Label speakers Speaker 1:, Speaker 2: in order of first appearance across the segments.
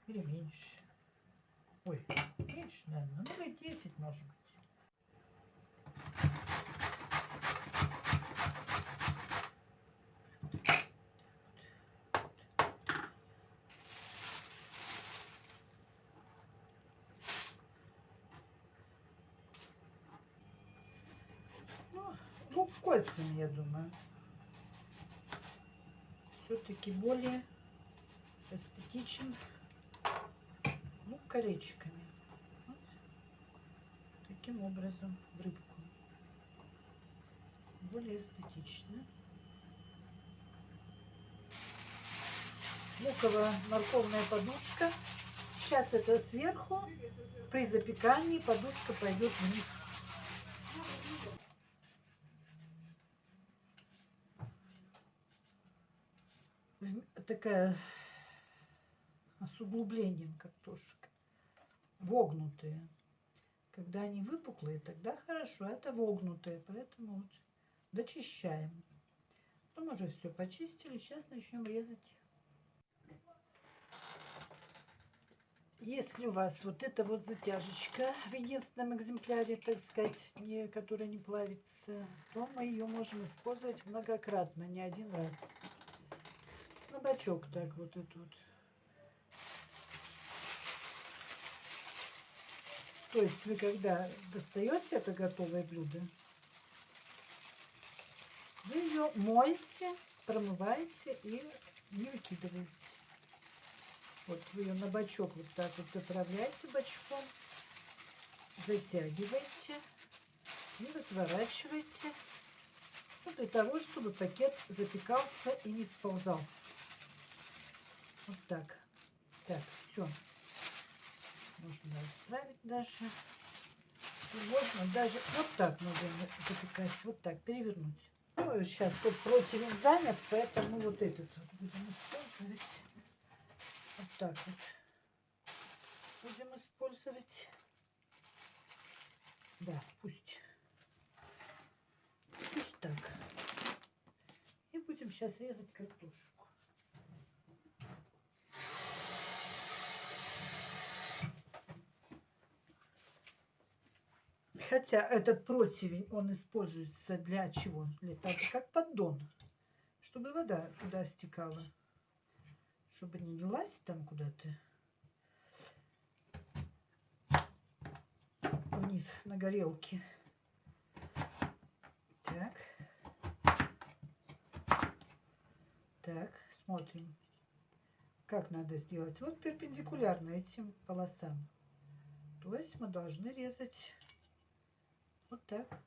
Speaker 1: Или меньше. Ой, меньше, наверное. Ну, и 10, может быть. Ну, лук кольцами, я думаю. Все-таки более эстетичен лук колечками. Вот таким образом в рыбку. Более эстетично. Луково-морковная подушка. Сейчас это сверху. При запекании подушка пойдет вниз. Такая с углублением картошек. Вогнутые. Когда они выпуклые, тогда хорошо. Это вогнутые. Поэтому вот дочищаем. Ну, мы уже все почистили. Сейчас начнем резать. Если у вас вот эта вот затяжечка в единственном экземпляре, так сказать, которая не плавится, то мы ее можем использовать многократно, не один раз. На бочок так вот и тут. То есть вы когда достаете это готовое блюдо, вы ее моете, промываете и не выкидываете. Вот вы ее на бочок вот так вот заправляете бочком, затягиваете и разворачиваете, ну, для того, чтобы пакет запекался и не сползал. Вот так. Так, все. Можно расправить даже. Можно даже вот так можно запекать. Вот так, перевернуть. Ну, сейчас тут противень занят, поэтому вот этот вот будем использовать. Вот так вот. Будем использовать. Да, пусть так. И будем сейчас резать картошку. Хотя этот противень, он используется для чего? Для того, как поддон. Чтобы вода туда стекала. Чтобы не лилась там куда-то вниз на горелке. Так. Так, смотрим, как надо сделать. Вот перпендикулярно этим полосам. То есть мы должны резать вот так.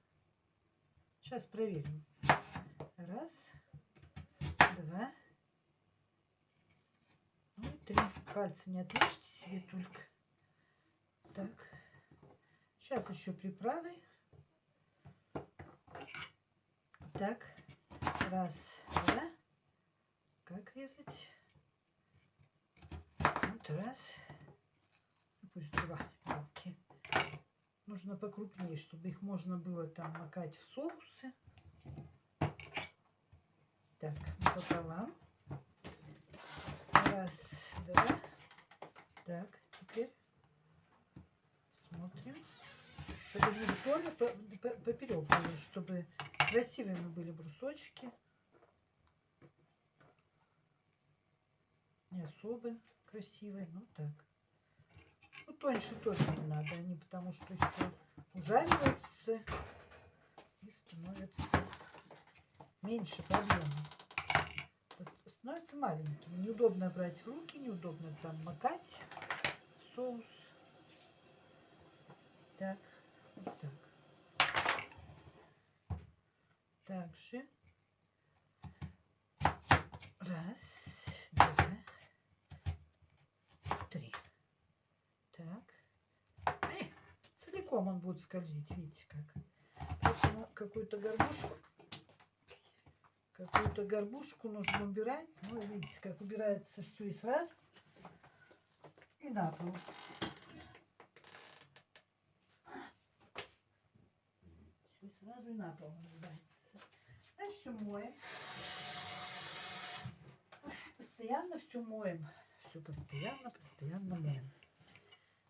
Speaker 1: Сейчас проверим. Раз, два, ну и 3. Пальцы не отрежьте себе только. Так. Сейчас еще приправой. Так. Раз, два. Как резать? Вот раз. Пусть 2 мелкие. Нужно покрупнее, чтобы их можно было там макать в соусы. Так, пополам. Раз, два. Так, теперь смотрим, чтобы не формы поперек были, чтобы красивыми были брусочки. Не особо красивые, но так. Ну, тоньше тоже не надо, они потому что еще ужариваются и становятся меньше по объему. Становятся маленькими. Неудобно брать в руки, неудобно там макать в соус. Так, вот так. Также раз, два, 3. Так. Целиком он будет скользить, видите как. Поэтому какую-то горбушку нужно убирать. Ну, видите, как убирается все и сразу. И на пол. Все сразу и на пол убирается. Дальше все моем. Постоянно все моем. все постоянно моем.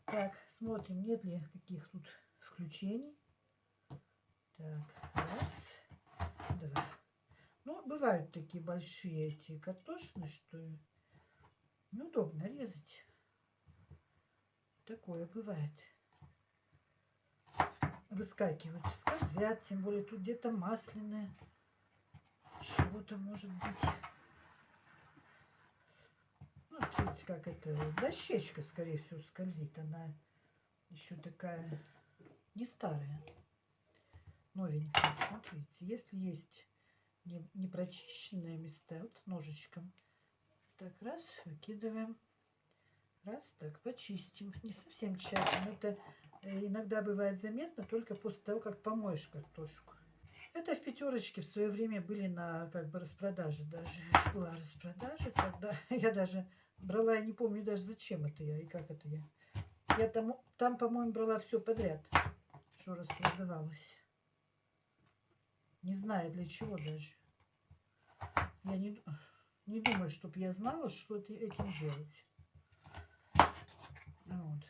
Speaker 1: Так, смотрим, нет ли каких тут включений. Так, раз, два. Ну, бывают такие большие эти картошины, что неудобно резать. Такое бывает. Выскакивают, скользят, тем более тут где-то масляное. Чего-то может быть. Ну, видите, как это, дощечка, скорее всего, скользит. Она еще такая не старая, новенькая. Вот видите, если есть не прочищенные места, вот ножичком, так раз, выкидываем, раз, так, почистим. Не совсем тщательно, это иногда бывает заметно только после того, как помоешь картошку. Это в пятерочке в свое время были на как бы распродаже даже. Была распродажа, тогда я даже брала, я не помню даже зачем это я и как это я. Я там по-моему, брала все подряд, что распродавалось. Не знаю для чего даже. Я не думаю, чтобы я знала, что этим делать. Вот.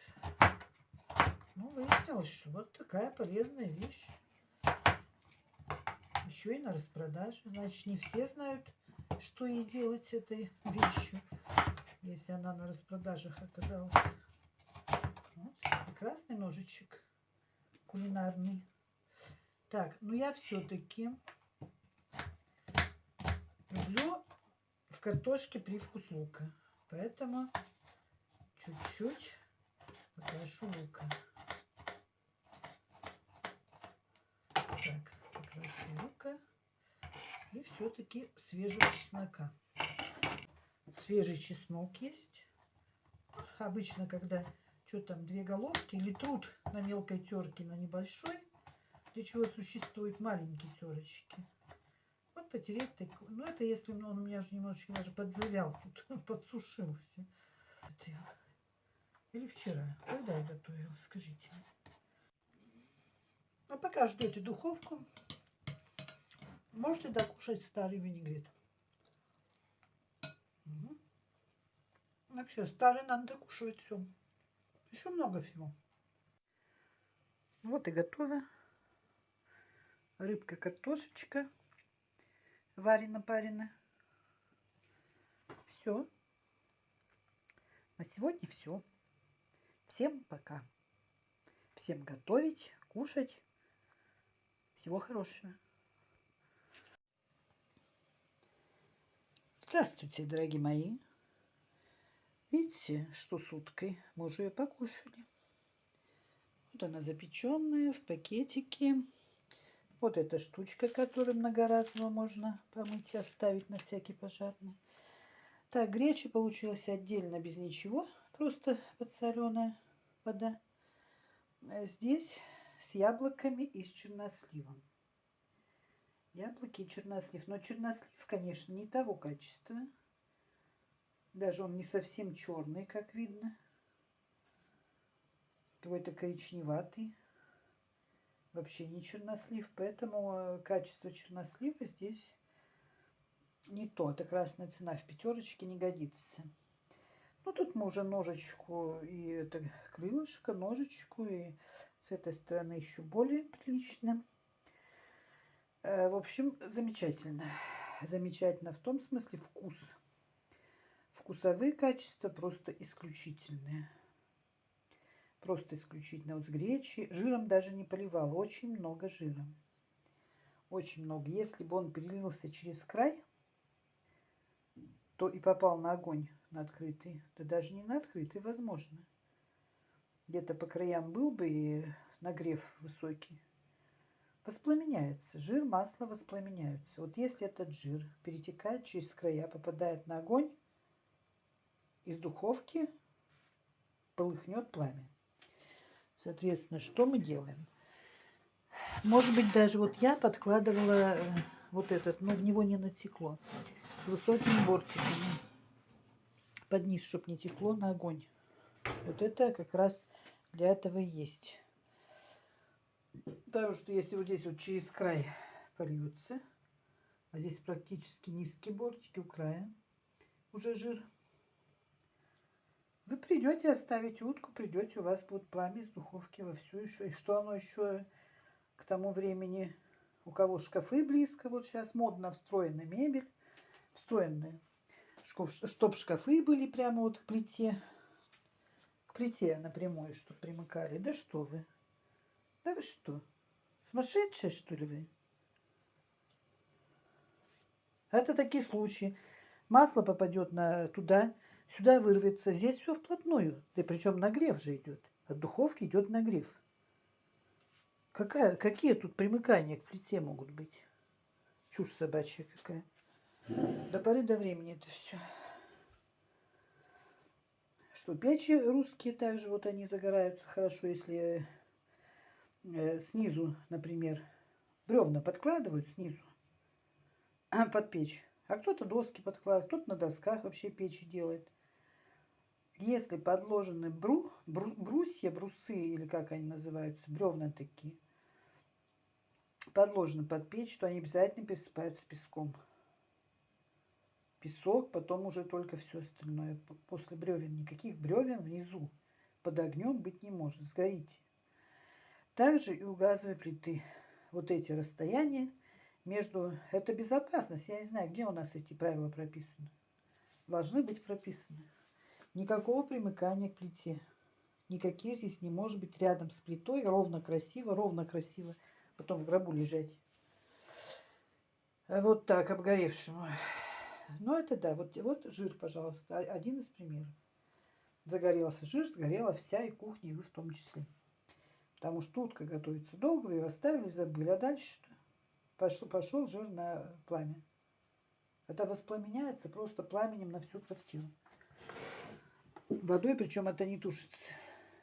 Speaker 1: Ну, выяснилось, что вот такая полезная вещь. Еще и на распродаже. Значит, не все знают, что ей делать с этой вещью, если она на распродажах оказалась. Вот, прекрасный ножичек кулинарный. Так, ну я все-таки люблю в картошке привкус лука. Поэтому чуть-чуть покрошу лука. Так, покрошу лука. И все-таки свежего чеснока. Свежий чеснок есть. Обычно, когда что там, 2 головки или труд на мелкой терке, на небольшой, для чего существуют маленькие терочки. Вот потереть так. Ну, это если он у меня уже немножечко даже подзавял тут, подсушил все. Или вчера. Когда я готовила, скажите. А пока ждете духовку, можете докушать старый винегрет. Угу. Вообще, старый надо докушивать все. Еще много всего. Вот и готово. Рыбка-картошечка варено-парено. Все. На сегодня все. Всем пока. Всем готовить, кушать. Всего хорошего. Здравствуйте, дорогие мои. Видите, что с уткой? Мы уже ее покушали. Вот она запеченная в пакетике. Вот эта штучка, которую многоразово можно помыть и оставить на всякий пожарный. Так, греча получилась отдельно без ничего. Просто подсоленая вода. Здесь с яблоками и с черносливом. Яблоки и чернослив. Но чернослив, конечно, не того качества. Даже он не совсем черный, как видно. Какой-то коричневатый. Вообще не чернослив. Поэтому качество чернослива здесь не то. Это красная цена в пятерочке не годится. Ну, тут мы уже ножичку и это крылышко, ножичку. И с этой стороны еще более прилично. В общем, замечательно. Замечательно в том смысле вкус. Вкусовые качества просто исключительные. Просто исключительно. Вот с гречи. Жиром даже не поливала. Очень много жира. Очень много. Если бы он перелился через край, то и попал на огонь на открытый. Да даже не на открытый, возможно. Где-то по краям был бы и нагрев высокий. Воспламеняется. Жир, масло воспламеняются. Вот если этот жир перетекает через края, попадает на огонь, из духовки полыхнет пламя. Соответственно, что мы делаем? Может быть, даже вот я подкладывала вот этот, но в него не натекло. С высокими бортиками. Под низ, чтобы не текло на огонь. Вот это как раз для этого и есть. Потому что если вот здесь вот через край польется, а здесь практически низкие бортики у края, уже жир, Вы придете, оставите утку, придете, у вас будет пламя из духовки вовсю еще. И что оно еще к тому времени, у кого шкафы близко, вот сейчас модно встроенная мебель, встроенная, чтоб шкафы были прямо вот к плите напрямую, чтобы примыкали. Да что вы? Да вы что? Сумасшедшие, что ли вы? Это такие случаи. Масло попадет туда, сюда вырвется. Здесь все вплотную. Да причем нагрев же идет. От духовки идет нагрев. Какие тут примыкания к плите могут быть? Чушь собачья какая. До поры до времени это все. Что печи русские также, вот они загораются хорошо, если снизу, например, бревна подкладывают снизу под печь. А кто-то доски подкладывает, кто-то на досках вообще печи делает. Если подложены брусья, брусы, или как они называются, бревна такие, подложены под печь, то они обязательно пересыпаются песком. Песок, потом уже только все остальное. После бревен. Никаких бревен внизу под огнем быть не может. Сгорите. Также и у газовой плиты. Вот эти расстояния между... Это безопасность. Я не знаю, где у нас эти правила прописаны. Должны быть прописаны. Никакого примыкания к плите. Никаких здесь не может быть рядом с плитой. Ровно красиво. Потом в гробу лежать. Вот так, обгоревшему. Ну, это да. Вот жир, пожалуйста. Один из примеров. Загорелся жир, сгорела вся и кухня, и вы в том числе. Потому что утка готовится долго, вы ее оставили, забыли. А дальше что? Пошел жир на пламя. Это воспламеняется просто пламенем на всю квартиру. Водой, причем это не тушится.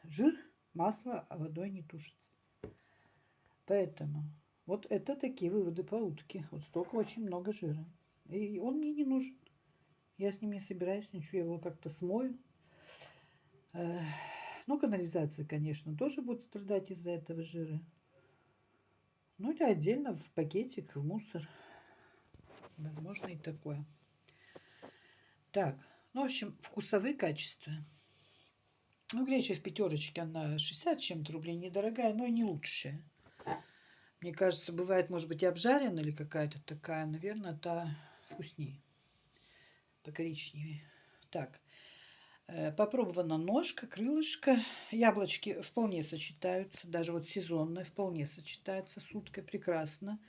Speaker 1: Жир, масло, а водой не тушится. Поэтому вот это такие выводы по утке. Вот столько очень много жира. И он мне не нужен. Я с ним не собираюсь ничего, я его как-то смою. Ну, канализация, конечно, тоже будет страдать из-за этого жира. Ну, или отдельно в пакетик, в мусор. Возможно и такое. Так, ну, в общем, вкусовые качества. Ну, греча в пятерочке, она 60 чем-то рублей, недорогая, но и не лучшая. Мне кажется, бывает, может быть, и обжаренная или какая-то такая. Наверное, та вкуснее. Покоричневее. Так, попробована ножка, крылышко. Яблочки вполне сочетаются. Даже вот сезонные вполне сочетаются с уткой. Прекрасно.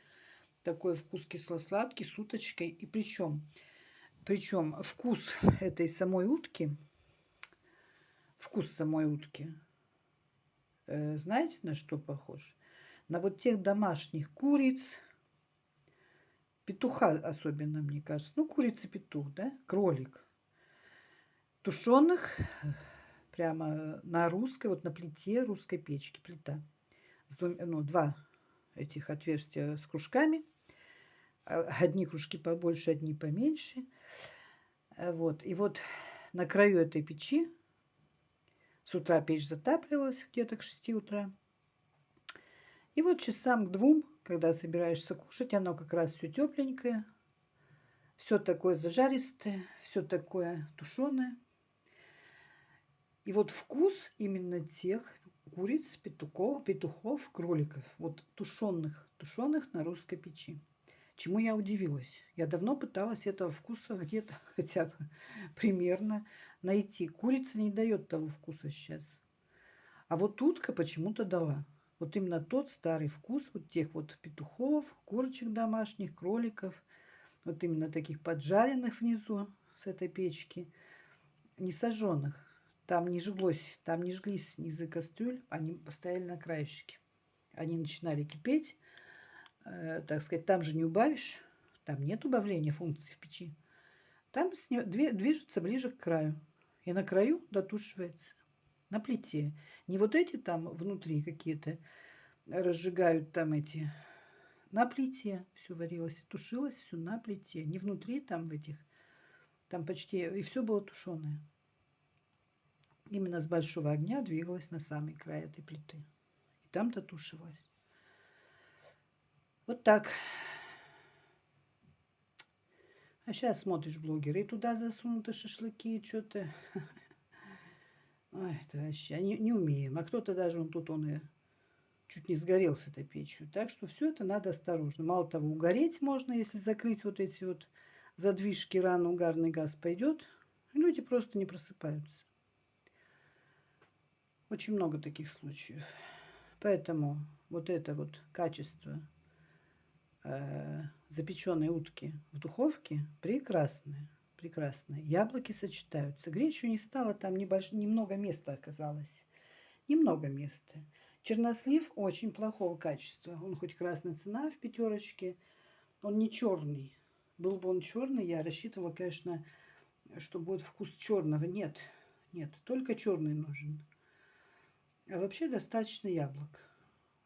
Speaker 1: Такой вкус кисло-сладкий с уточкой. И причем вкус этой самой утки, знаете, на что похож? На вот тех домашних куриц, петуха особенно, мне кажется. Ну, курица-петух, да, кролик. Тушеных прямо на русской, вот на плите русской печки, плита. Два этих отверстия с кружками. Одни кружки побольше, одни поменьше. Вот. И вот на краю этой печи с утра печь затапливалась где-то к 6 утра. И вот часам к 2, когда собираешься кушать, оно как раз все тепленькое, все такое зажаристое, все такое тушеное. И вот вкус именно тех куриц, петухов, кроликов, вот тушеных на русской печи. Чему я удивилась. Я давно пыталась этого вкуса где-то хотя бы примерно найти. Курица не дает того вкуса сейчас. А вот утка почему-то дала. Вот именно тот старый вкус вот тех вот петухов, курочек домашних, кроликов. Вот именно таких поджаренных внизу с этой печки. Не сожженных. Там не жглись низы кастрюль, они стояли на краешке. Они начинали кипеть. Так сказать, там же не убавишь. Там нет убавления функций в печи. Там движется ближе к краю. И на краю дотушивается. На плите. Не вот эти там внутри какие-то разжигают там эти. На плите все варилось и тушилось все на плите. Не внутри там в этих. Там почти и все было тушеное. Именно с большого огня двигалась на самый край этой плиты. И там дотушивалась. Вот так. А сейчас смотришь блогеры, и туда засунуты шашлыки, и что-то Ай, это вообще, не умеем. А кто-то даже он и чуть не сгорел с этой печью. Так что все это надо осторожно. Мало того, угореть можно, если закрыть вот эти вот задвижки, рано угарный газ пойдет. Люди просто не просыпаются. Очень много таких случаев. Поэтому вот это вот качество запеченной утки в духовке прекрасное. Прекрасное. Яблоки сочетаются. Гречу не стало, там немного места оказалось. Немного места. Чернослив очень плохого качества. Он хоть красная цена в пятерочке, он не черный. Был бы он черный, я рассчитывала, конечно, что будет вкус черного. Нет, нет, только черный нужен. А вообще достаточно яблок.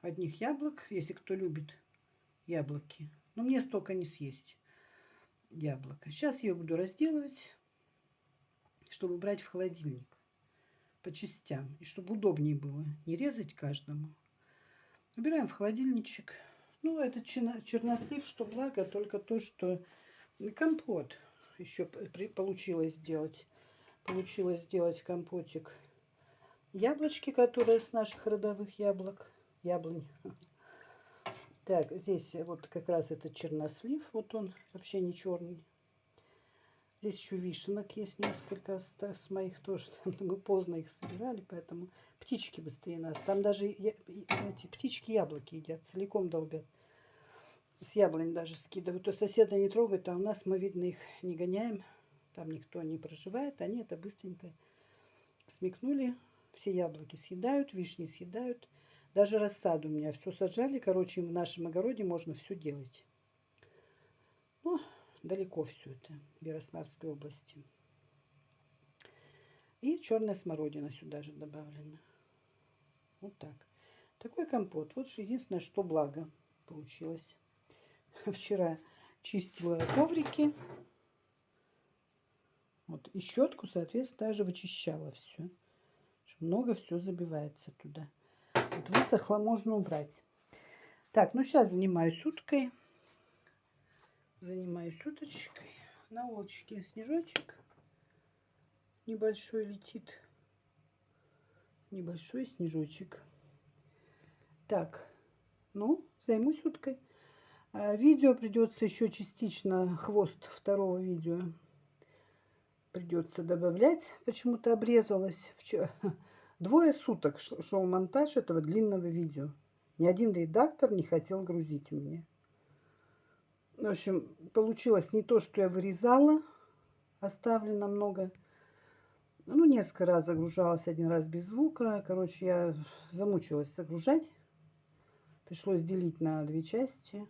Speaker 1: Одних яблок, если кто любит яблоки. Но мне столько не съесть яблоко. Сейчас я ее буду разделывать, чтобы брать в холодильник по частям. И чтобы удобнее было не резать каждому. Убираем в холодильничек. Ну, это чернослив, что благо, только то, что компот еще получилось сделать. Получилось сделать компотик. Яблочки, которые с наших родовых яблонь. Так, здесь вот как раз этот чернослив. Вот он вообще не черный. Здесь еще вишенок есть несколько с моих тоже. Мы поздно их собирали, поэтому птички быстрее нас. Там даже эти птички яблоки едят, целиком долбят. С яблонь даже скидывают. То соседа не трогают, а у нас мы, видно, их не гоняем. Там никто не проживает. Они это быстренько смекнули. Все яблоки съедают, вишни съедают. Даже рассаду у меня все сажали. Короче, в нашем огороде можно все делать. Ну, далеко все это, в Ярославской области. И черная смородина сюда же добавлена. Вот так. Такой компот. Вот единственное, что благо получилось. Вчера чистила коврики. Вот. И щетку, соответственно, даже вычищала все. Много все забивается туда. Вот высохло, можно убрать. Так, ну сейчас занимаюсь уткой. Занимаюсь уточкой. На улочке снежочек небольшой летит. Небольшой снежочек. Так, ну, займусь уткой. Видео придется еще частично, хвост второго видео придется добавлять. Почему-то обрезалось. Вчера 2 суток шел монтаж этого длинного видео. Ни один редактор не хотел грузить у меня. В общем, получилось не то, что я вырезала. Оставлено много. Ну, несколько раз загружалась, один раз без звука. Короче, я замучилась загружать. Пришлось делить на 2 части.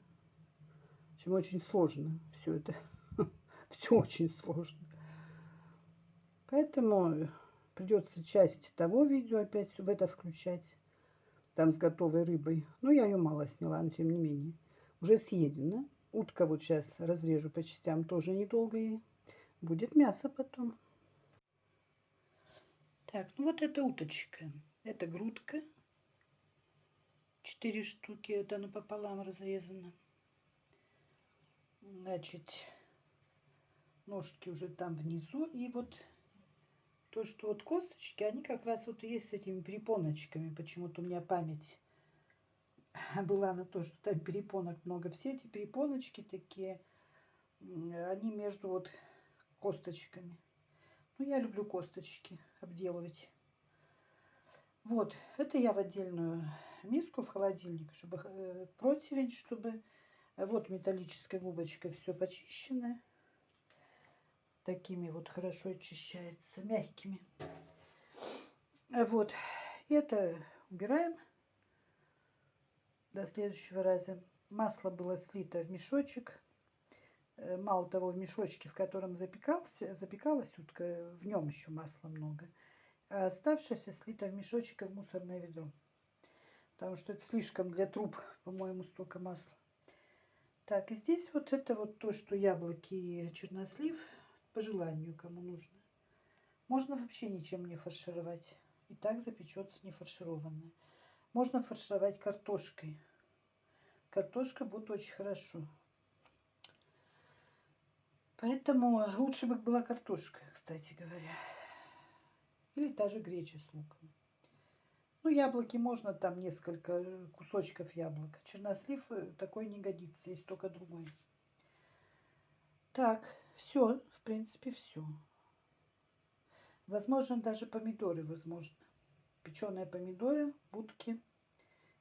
Speaker 1: В общем, очень сложно все это. Все очень сложно. Поэтому придется часть того видео опять в это включать. Там с готовой рыбой. Но я ее мало сняла, но тем не менее. Уже съедена. Утка вот сейчас разрежу по частям, тоже недолго ей. Будет мясо потом. Так, ну вот это уточка. Это грудка. 4 штуки. Это напополам разрезано. Значит, ножки уже там внизу. И вот то, что вот косточки, они как раз вот и есть с этими перепоночками. Почему-то у меня память была на то, что там перепонок много. Все эти перепоночки такие, они между вот косточками. Ну, я люблю косточки обделывать. Вот, это я в отдельную миску в холодильник, чтобы противень, чтобы... Вот металлической губочкой все почищено. Такими вот хорошо очищается, мягкими. Вот, это убираем до следующего раза. Масло было слито в мешочек. Мало того, в мешочке, в котором запекалась утка, в нем еще масла много. А оставшееся слито в мешочек и в мусорное ведро. Потому что это слишком для труб, по-моему, столько масла. Так, и здесь вот это вот то, что яблоки и чернослив, по желанию, кому нужно. Можно вообще ничем не фаршировать. И так запечется нефаршированная. Можно фаршировать картошкой. Картошка будет очень хорошо. Поэтому лучше бы была картошка, кстати говоря. Или та же греча с луком. Ну, яблоки можно, там несколько кусочков яблок. Чернослив такой не годится, есть только другой. Так, все, в принципе, все. Возможно, даже помидоры, возможно. Печеные помидоры, будки.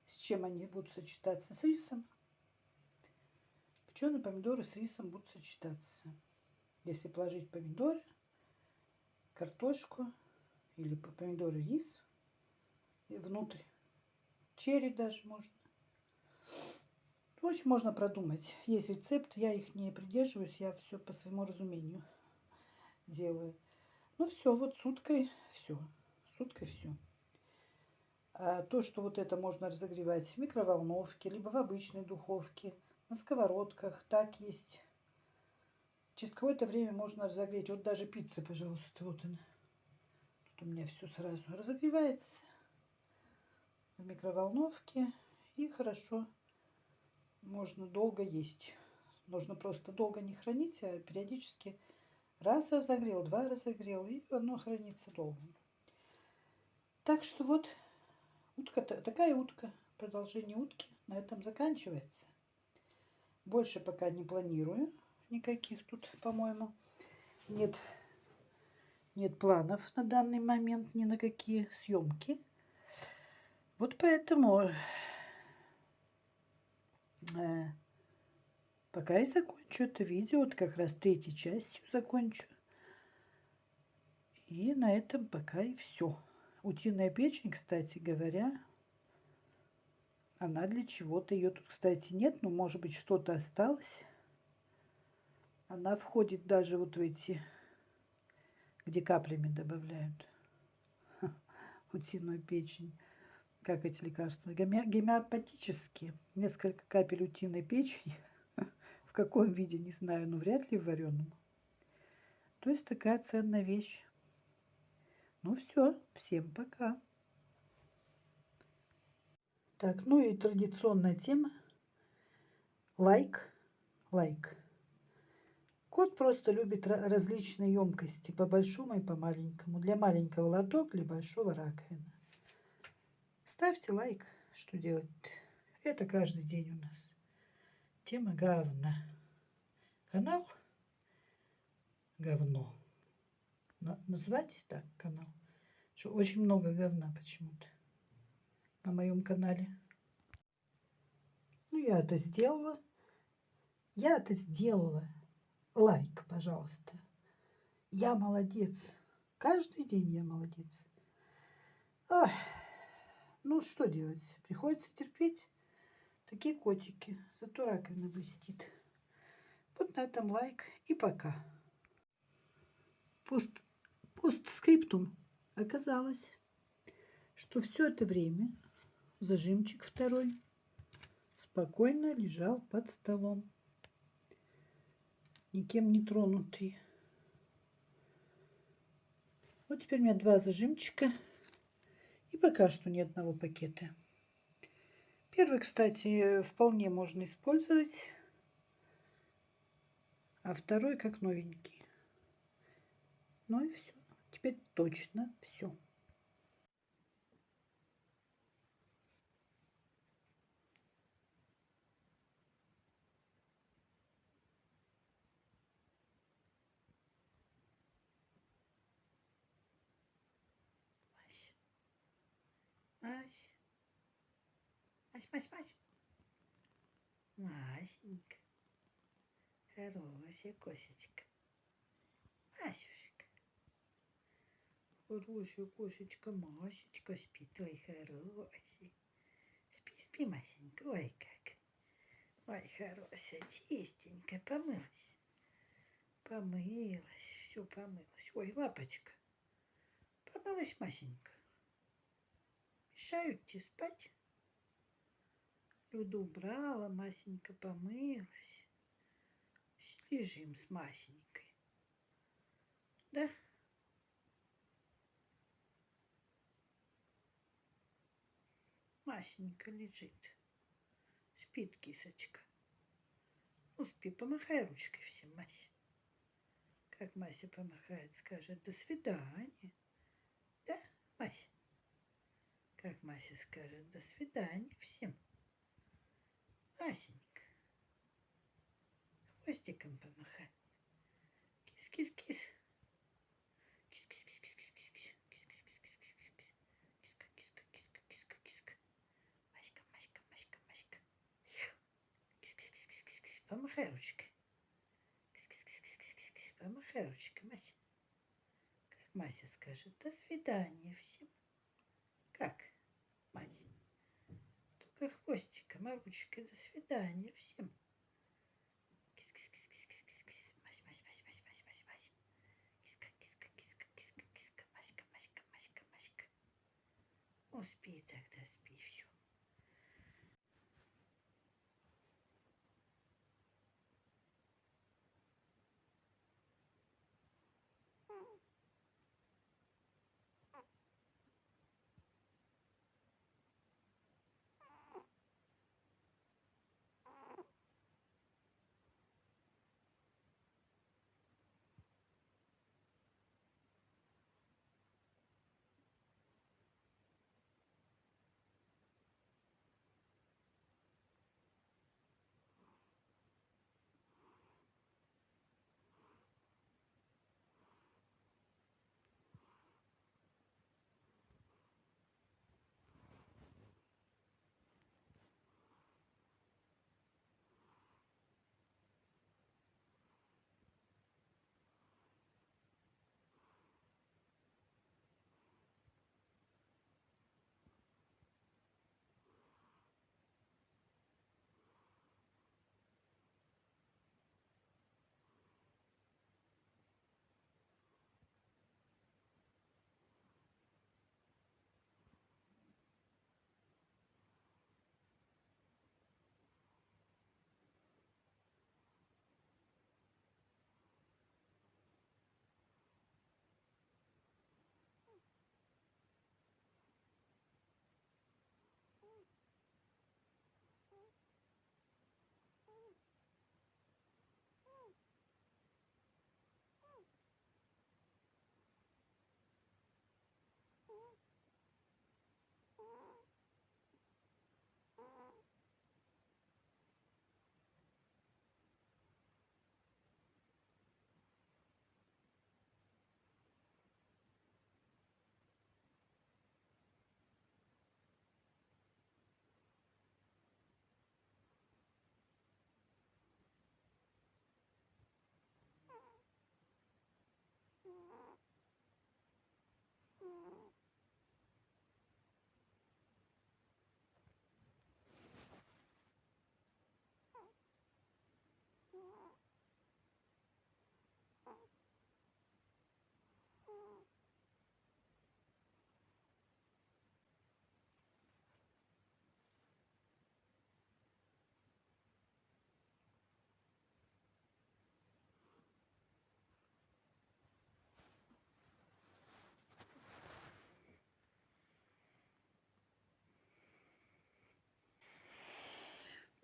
Speaker 1: С чем они будут сочетаться? С рисом. Печеные помидоры с рисом будут сочетаться. Если положить помидоры, картошку или помидоры, рис и внутрь. Черри даже можно. В общем, можно продумать. Есть рецепт, я их не придерживаюсь, я все по своему разумению делаю. Ну все, вот с уткой все. С уткой все. А то, что вот это можно разогревать в микроволновке, либо в обычной духовке, на сковородках, так есть. Через какое-то время можно разогреть. Вот даже пицца, пожалуйста, вот она. Тут у меня все сразу разогревается в микроволновке. И хорошо можно долго есть. Нужно просто долго не хранить, а периодически раз разогрел, два разогрел, и оно хранится долго. Так что вот утка, такая утка. Продолжение утки на этом заканчивается. Больше пока не планирую никаких тут, по-моему. Нет планов на данный момент ни на какие съемки. Вот поэтому пока я закончу это видео, вот как раз третьей частью закончу. И на этом пока и все. Утиная печень, кстати говоря, она для чего-то, ее тут, кстати, нет, но может быть что-то осталось. Она входит даже вот в эти, где каплями добавляют утиную печень. Как эти лекарства? Гомеопатические. Несколько капель утиной печени. В каком виде, не знаю, но вряд ли в вареном. То есть такая ценная вещь. Ну все, всем пока. Так, ну и традиционная тема. Лайк. Кот просто любит различные емкости, по большому и по маленькому. Для маленького лоток, для большого раковина. Ставьте лайк. Что делать? Это каждый день у нас. Тема говна. Канал говно. Назвать так канал? Что очень много говна почему-то на моем канале. Ну, я это сделала. Лайк, пожалуйста. Я молодец. Каждый день я молодец. Ой, ну, что делать? Приходится терпеть. Такие котики. Зато раковина блестит. Вот на этом лайк и пока. Постскриптум. Оказалось, что все это время зажимчик второй спокойно лежал под столом. Никем не тронутый. Вот теперь у меня два зажимчика. И пока что ни одного пакета. Первый, кстати, вполне можно использовать. А второй как новенький. Ну и все. Теперь точно все. Мась. Масенька. Хорошая кошечка. Масюшка. Хорошая кошечка Масечка. Спи, твой хороший. Спи, Масенька. Ой, как. Ой, хорошая, чистенькая. Помылась. Все помылась. Ой, лапочка. Помылась, Масенька. Мешают тебе спать? Люду убрала, Масенька помылась. Лежим с Масенькой. Да? Масенька лежит. Спит кисочка. Ну, спи, помахай ручкой всем, Мася. Как Мася помахает, скажет: до свидания. Да, Мася? Как Мася скажет, до свидания всем. Масенька, хвостиком помахай. Кис-кис-кис. Маська, Маська, Маська, Маська. Помахай ручкой. Помахай ручкой, Мася. Как Мася скажет, до свидания всем. Как, Мася? Только хвостиком, а ручкой до свидания всем. Мась, Мась, Мась, Мась, Мась, Мась, Мась. Киска, киска, киска, киска, киска, Маська, Маська, Маська, Маська. Ну, спи тогда, спи, все.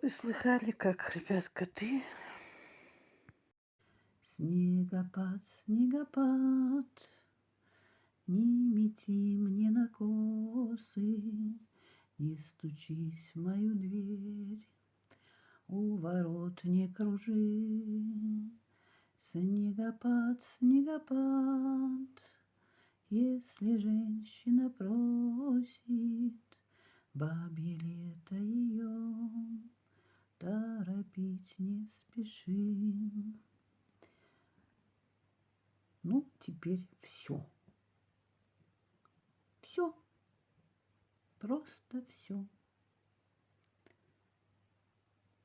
Speaker 1: Вы слыхали, как храпят коты? Снегопад, снегопад, не мети мне на косы, не стучись в мою дверь, у ворот не кружи. Снегопад, снегопад, если женщина просит, бабье лето ее, торопить не спеши. Ну, теперь все. Все. Просто все.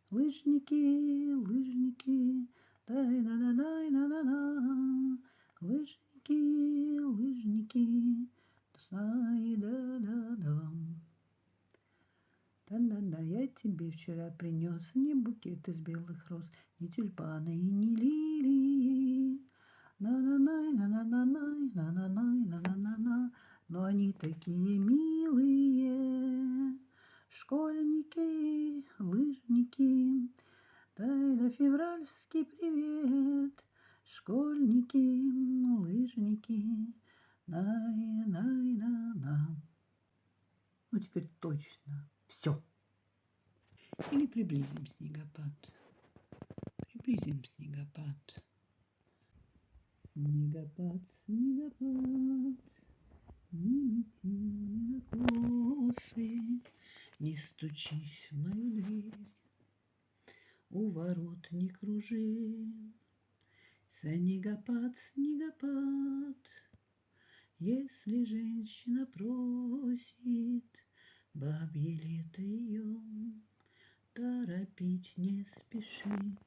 Speaker 1: Лыжники, лыжники, дай-да-да-дай-да-да-да. Лыжники, лыжники, дай-да-да-дам. Да-да-да, я тебе вчера принес не букет из белых роз, не тюльпаны и не лилии. На-на-най, на-на-на-най, на-на-най, на-на-на-на. Но они такие милые. Школьники, лыжники, дай-да февральский привет. Школьники, лыжники, На. Ну, теперь точно. Все. Или приблизим снегопад. Приблизим снегопад. Снегопад, снегопад, не лети на коши, не стучись в мою дверь, у ворот не кружи. Снегопад, снегопад, если женщина просит бабье лето ее, торопить не спеши.